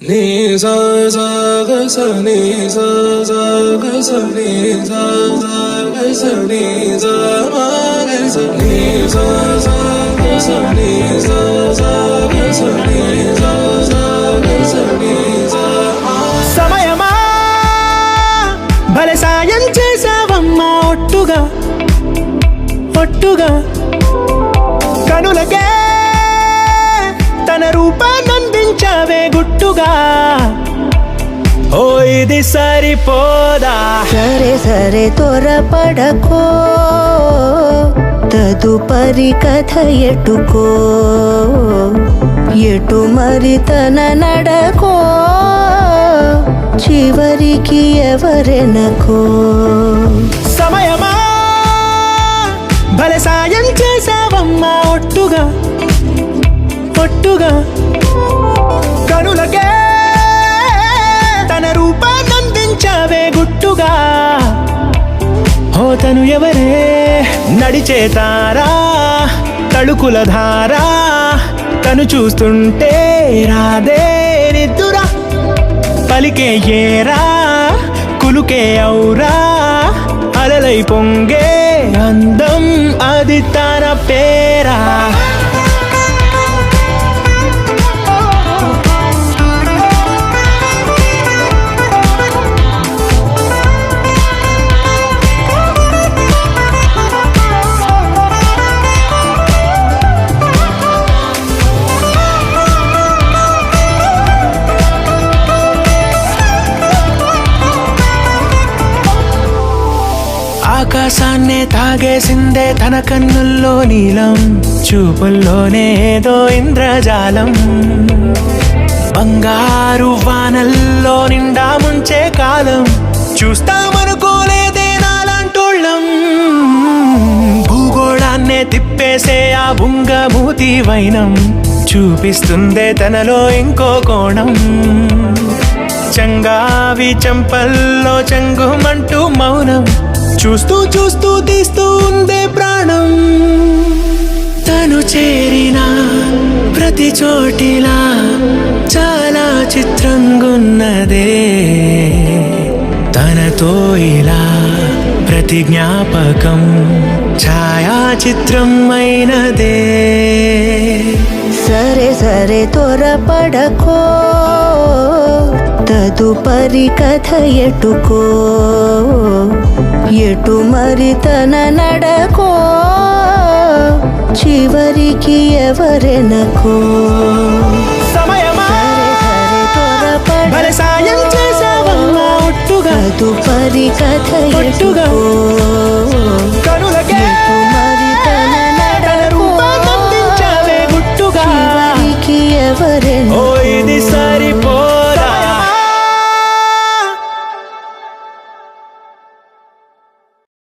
నీ సా సా గ స నీ సా సా గ స నీ సా సా గ స నీ సా మా గ స నీ సా సా గ స నీ సా సా గ స నీ సా సా గ స నీ సా మా. సమయమా భలే సాయం చేసావమ్మా ఒట్టుగా ఒట్టుగా కనులకే తన రూపాన్నందించావే గుట్టుగా. ఓ ఇది సరిపోదా? సరే సరే త్వరపడకో, తదుపరి కథ ఎటుకో, ఎటు మరి తన నడకో, చివరికి ఎవరెనకో. సమయమా భలే సాయం చేసావమ్మా ఒట్టుగా ఒట్టుగా కనులకే తన రూపాన్నందించావే గుట్టుగా. ఓ తను ఎవరే? నడిచే తారా, తళుకుల ధారా, తను చూస్తుంటే రాదే నిద్దురా. పలికే ఏరా, కులుకే ఔరా, అలలై పొంగే అందం అది తన పేరా. ఆకాశాన్నే తాగేసిందే తన కన్నుల్లో నీలం, చూపుల్లోనే ఏదో ఇంద్రజాలం. బంగారు వానల్లో నిండా ముంచే కాలం, చూస్తామనుకోలేదే నాలాంటోళ్ళం. భూగోళాన్నే తిప్పేసే ఆ బుంగమూతి వైనం, చూపిస్తుందే తనలో ఇంకో కోణం. చంగావి చంపల్లో చంగుమంటూ మౌనం, చూస్తూ చూస్తూ తీస్తూ ఉందే ప్రాణం. తను చేరిన ప్రతి చోటిలా చాలా చిత్రంగున్నదే, తనతో ఇలా ప్రతి జ్ఞాపకం ఛాయాచిత్రం అయినదే. సరే సరే త్వరపడకో, తదుపరి కథ ఎటుకో, ఎటు మరి తన నడకో, చివరికి ఎవరెనకో. సమయమా భలే సాయం చేసావమ్మా ఒట్టుగా, తదుపరి కథ ఎటుకో.